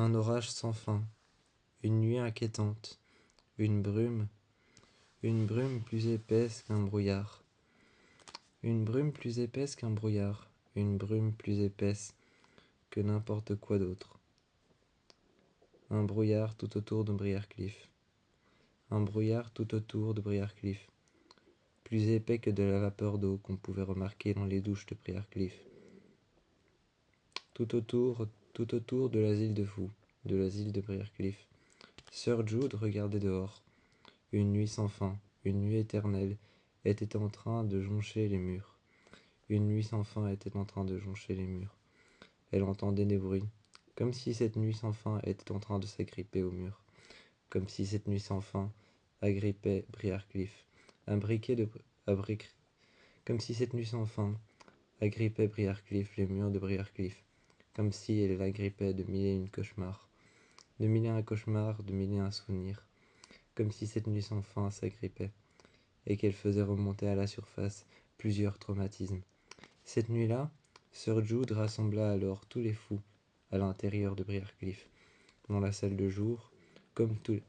Un orage sans fin, une nuit inquiétante, une brume plus épaisse qu'un brouillard. Une brume plus épaisse qu'un brouillard, une brume plus épaisse que n'importe quoi d'autre. Un brouillard tout autour de Briarcliff. Un brouillard tout autour de Briarcliff, plus épais que de la vapeur d'eau qu'on pouvait remarquer dans les douches de Briarcliff. Tout autour de l'asile de fous, de l'asile de Briarcliff. Sir Jude regardait dehors. Une nuit sans fin, une nuit éternelle, était en train de joncher les murs. Une nuit sans fin était en train de joncher les murs. Elle entendait des bruits, comme si cette nuit sans fin était en train de s'agripper au mur. Comme si cette nuit sans fin agrippait Briarcliff. Comme si cette nuit sans fin agrippait Briarcliff, les murs de Briarcliff. Comme si elle l'agrippait de mille et une cauchemars. De mille et un cauchemars, de mille et un souvenirs. Comme si cette nuit sans fin s'agrippait, et qu'elle faisait remonter à la surface plusieurs traumatismes. Cette nuit-là, Sir Jude rassembla alors tous les fous à l'intérieur de Briarcliff, dans la salle de jour, comme tous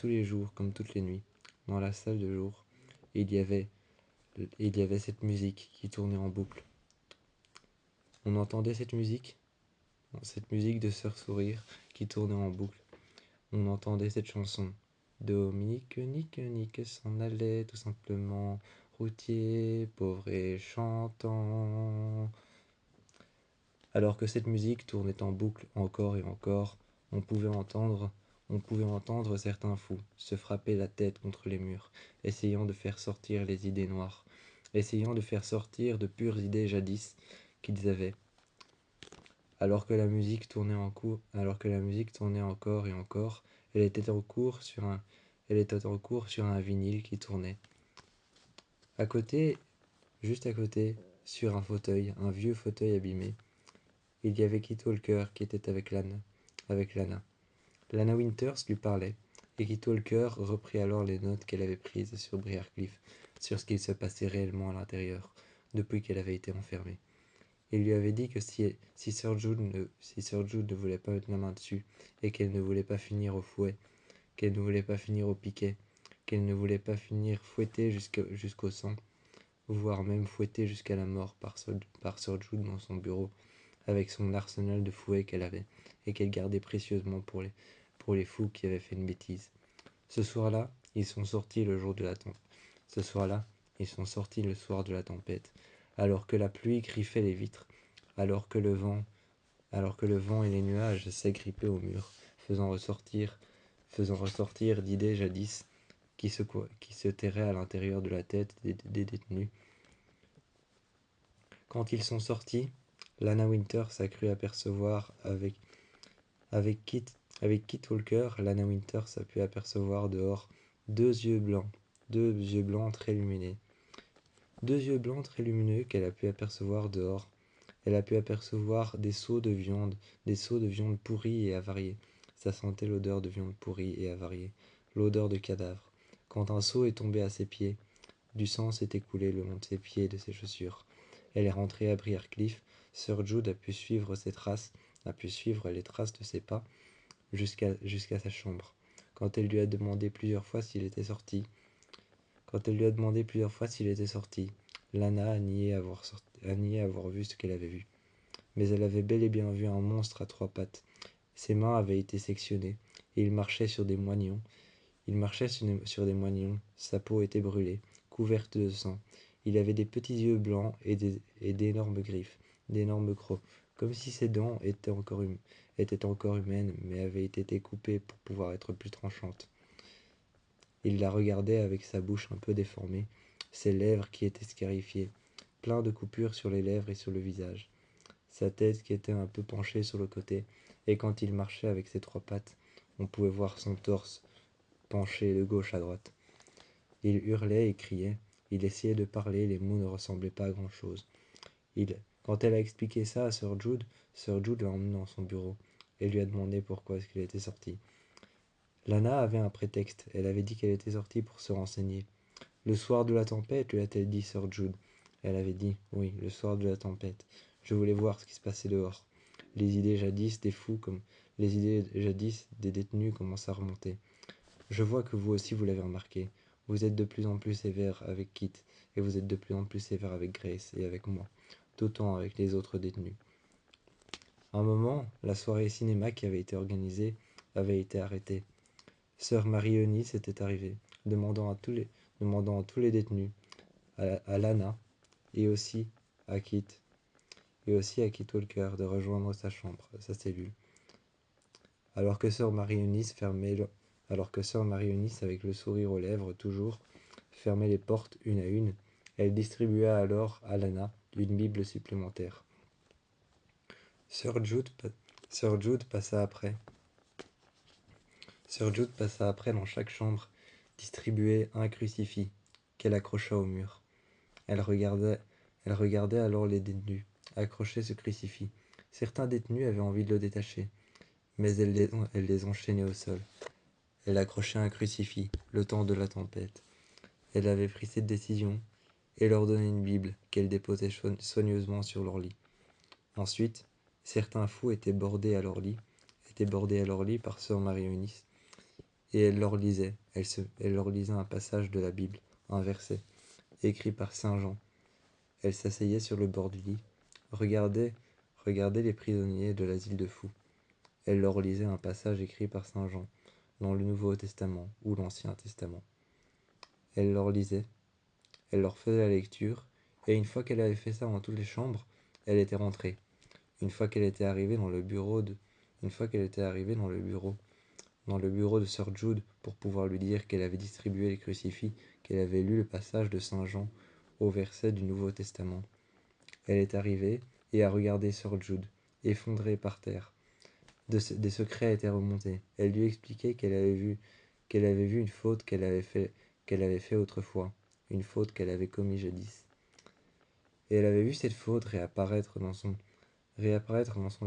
les jours, comme toutes les nuits. Dans la salle de jour, il y avait cette musique qui tournait en boucle. On entendait cette musique de Sir Sourire qui tournait en boucle. On entendait cette chanson. Dominique, Nique s'en allait tout simplement, routier, pauvre et chantant. Alors que cette musique tournait en boucle encore et encore, on pouvait entendre certains fous se frapper la tête contre les murs, essayant de faire sortir les idées noires, essayant de faire sortir de pures idées jadis qu'ils avaient. Alors que la musique tournait encore et encore, elle était en cours sur un vinyle qui tournait. À côté, juste à côté, sur un fauteuil, un vieux fauteuil abîmé, il y avait Kit Walker qui était avec Lana. Lana Winters lui parlait, et Kit Walker reprit alors les notes qu'elle avait prises sur Briarcliff, sur ce qu'il se passait réellement à l'intérieur, depuis qu'elle avait été enfermée. Il lui avait dit que si Sir Jude ne voulait pas mettre la main dessus, et qu'elle ne voulait pas finir au fouet, qu'elle ne voulait pas finir au piquet, qu'elle ne voulait pas finir fouettée jusqu'au sang, voire même fouettée jusqu'à la mort par Sir Jude dans son bureau, avec son arsenal de fouets qu'elle avait, et qu'elle gardait précieusement pour les fous qui avaient fait une bêtise. Ce soir-là, ils sont sortis le jour de la tempête. Ce soir-là, ils sont sortis le soir de la tempête, alors que la pluie griffait les vitres, alors que le vent et les nuages s'agrippaient au mur, faisant ressortir d'idées jadis qui se terraient à l'intérieur de la tête des détenus. Quand ils sont sortis, Lana Winters a cru apercevoir avec Kit Walker, Lana Winters a pu apercevoir dehors deux yeux blancs très lumineux. Deux yeux blancs très lumineux qu'elle a pu apercevoir dehors. Elle a pu apercevoir des seaux de viande pourrie et avariée. Ça sentait l'odeur de viande pourrie et avariée, l'odeur de cadavre. Quand un seau est tombé à ses pieds, du sang s'est écoulé le long de ses pieds et de ses chaussures. Elle est rentrée à Briarcliff. Sir Jude a pu suivre les traces de ses pas jusqu'à sa chambre. Quand elle lui a demandé plusieurs fois s'il était sorti, Lana a nié avoir vu ce qu'elle avait vu. Mais elle avait bel et bien vu un monstre à trois pattes. Ses mains avaient été sectionnées, et il marchait sur des moignons. Sa peau était brûlée, couverte de sang. Il avait des petits yeux blancs et d'énormes griffes, d'énormes crocs, comme si ses dents étaient encore humaines, mais avaient été coupées pour pouvoir être plus tranchantes. Il la regardait avec sa bouche un peu déformée, ses lèvres qui étaient scarifiées, plein de coupures sur les lèvres et sur le visage, sa tête qui était un peu penchée sur le côté, et quand il marchait avec ses trois pattes, on pouvait voir son torse penché de gauche à droite. Il hurlait et criait, il essayait de parler, les mots ne ressemblaient pas à grand-chose. Quand elle a expliqué ça à Sir Jude l'a emmené dans son bureau et lui a demandé pourquoi est-ce qu'il était sorti. Lana avait un prétexte, elle avait dit qu'elle était sortie pour se renseigner. Le soir de la tempête, lui a-t-elle dit Sir Jude. Elle avait dit, oui, le soir de la tempête. Je voulais voir ce qui se passait dehors. Les idées jadis des fous comme les idées jadis des détenus commencent à remonter. Je vois que vous aussi vous l'avez remarqué. Vous êtes de plus en plus sévère avec Kit, et vous êtes de plus en plus sévère avec Grace et avec moi, d'autant avec les autres détenus. À un moment, la soirée cinéma qui avait été organisée avait été arrêtée. Sœur Marie-Eunice était arrivée, demandant à tous les détenus, à Lana, et aussi à Kit, Walker de rejoindre sa chambre, sa cellule. Alors que sœur Marie-Eunice avec le sourire aux lèvres toujours, fermait les portes une à une, elle distribua alors à Lana une Bible supplémentaire. Sœur Jude passa après. Sœur Jude passa après dans chaque chambre, distribuait un crucifix qu'elle accrocha au mur. Elle regardait alors les détenus accrocher ce crucifix. Certains détenus avaient envie de le détacher, mais elle les enchaînait au sol. Elle accrochait un crucifix, le temps de la tempête. Elle avait pris cette décision et leur donnait une Bible qu'elle déposait soigneusement sur leur lit. Ensuite, certains fous étaient bordés à leur lit par sœur Marie-Eunice, et elle leur lisait un passage de la Bible, un verset, écrit par Saint Jean. Elle s'asseyait sur le bord du lit, regardait les prisonniers de l'asile de fous. Elle leur lisait un passage écrit par Saint Jean, dans le Nouveau Testament ou l'Ancien Testament. Elle leur lisait, elle leur faisait la lecture, et une fois qu'elle avait fait ça dans toutes les chambres, elle était rentrée. Une fois qu'elle était arrivée dans le bureau de sœur Jude pour pouvoir lui dire qu'elle avait distribué les crucifix, qu'elle avait lu le passage de Saint Jean au verset du Nouveau Testament. Elle est arrivée et a regardé sœur Jude, effondrée par terre. Des secrets étaient remontés. Elle lui expliquait qu'elle avait vu une faute qu'elle avait fait autrefois, une faute qu'elle avait commise jadis. Et elle avait vu cette faute réapparaître dans son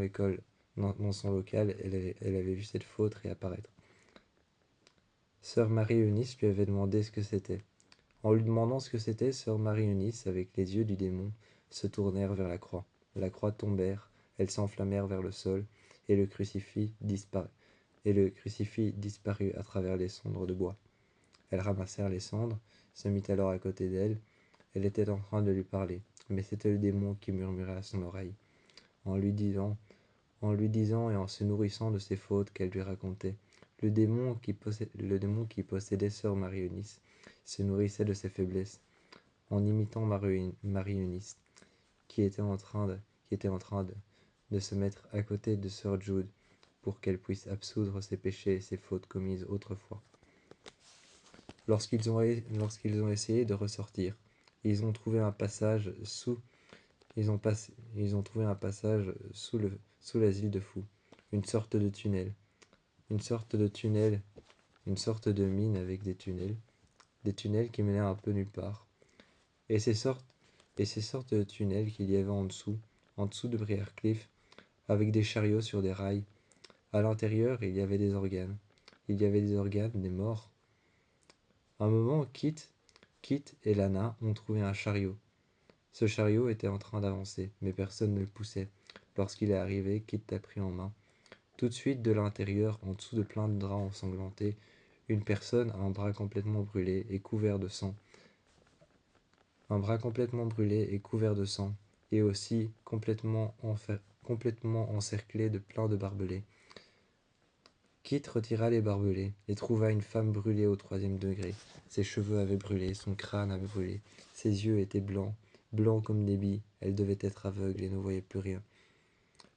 école, dans son local. Elle avait vu cette faute réapparaître. Sœur Marie-Eunice lui avait demandé ce que c'était. En lui demandant ce que c'était, sœur Marie-Eunice, avec les yeux du démon, se tournèrent vers la croix. La croix tombèrent, elles s'enflammèrent vers le sol, et le crucifix disparut à travers les cendres de bois. Elles ramassèrent les cendres, se mit alors à côté d'elle. Elle était en train de lui parler, mais c'était le démon qui murmurait à son oreille, en lui disant et en se nourrissant de ses fautes qu'elle lui racontait. Le démon qui possédait sœur Marie-Eunice se nourrissait de ses faiblesses, en imitant Marie-Eunice, qui était en train de se mettre à côté de sœur Jude pour qu'elle puisse absoudre ses péchés et ses fautes commises autrefois. Lorsqu'ils ont essayé de ressortir, ils ont trouvé un passage sous l'asile de fous, une sorte de mine avec des tunnels qui menaient un peu nulle part. Et ces sortes de tunnels qu'il y avait en dessous de Briarcliff, avec des chariots sur des rails. À l'intérieur, il y avait des organes. Des morts. À un moment, Kit et Lana ont trouvé un chariot. Ce chariot était en train d'avancer, mais personne ne le poussait. Lorsqu'il est arrivé, Kit l'a pris en main. Tout de suite, de l'intérieur, en dessous de plein de draps ensanglantés, une personne a un bras complètement brûlé et couvert de sang. Et aussi complètement encerclé de plein de barbelés. Kit retira les barbelés et trouva une femme brûlée au 3e degré. Ses cheveux avaient brûlé, son crâne avait brûlé, ses yeux étaient blancs comme des billes. Elle devait être aveugle et ne voyait plus rien.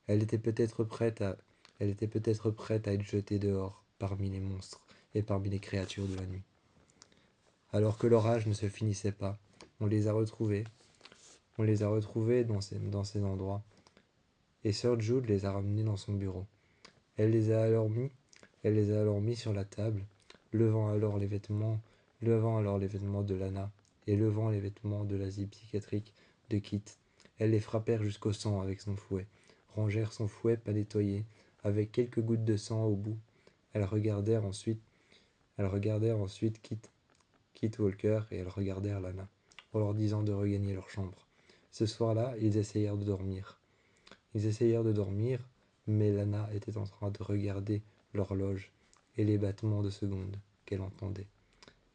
Elle était peut-être prête à être jetée dehors parmi les monstres et parmi les créatures de la nuit. Alors que l'orage ne se finissait pas, on les a retrouvés dans ces endroits, et sœur Jude les a ramenés dans son bureau. Elle les a alors mis sur la table, levant alors les vêtements de Lana et levant les vêtements de l'asile psychiatrique de Kit. Elles les frappèrent jusqu'au sang avec son fouet, rangèrent son fouet pas nettoyé, avec quelques gouttes de sang au bout. Elles regardèrent ensuite Kit Walker et elles regardèrent Lana, en leur disant de regagner leur chambre. Ce soir-là, ils essayèrent de dormir. Mélana était en train de regarder l'horloge et les battements de secondes qu'elle entendait.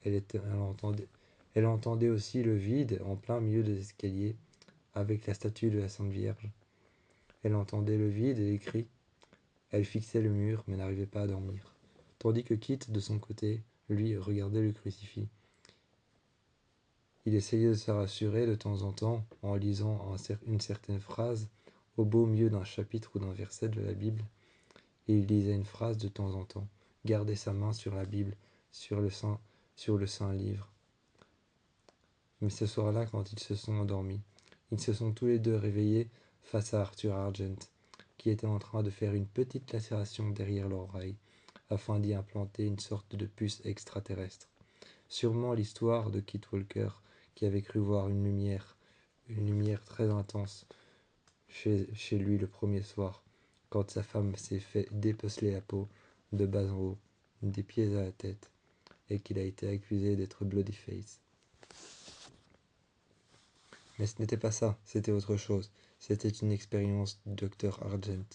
Elle entendait aussi le vide en plein milieu des escaliers avec la statue de la Sainte Vierge. Elle entendait le vide et les cris. Elle fixait le mur mais n'arrivait pas à dormir. Tandis que Kit, de son côté, lui, regardait le crucifix. Il essayait de se rassurer de temps en temps en lisant une certaine phrase au beau milieu d'un chapitre ou d'un verset de la Bible, et il lisait une phrase de temps en temps, gardait sa main sur la Bible, sur le saint livre. Mais ce soir-là, quand ils se sont endormis, ils se sont tous les deux réveillés face à Arthur Argent, qui était en train de faire une petite lacération derrière l'oreille, afin d'y implanter une sorte de puce extraterrestre. Sûrement l'histoire de Kit Walker, qui avait cru voir une lumière très intense chez lui le premier soir, quand sa femme s'est fait dépeceler la peau de bas en haut, des pieds à la tête, et qu'il a été accusé d'être Bloodyface. Mais ce n'était pas ça, c'était autre chose. C'était une expérience du Dr Argent.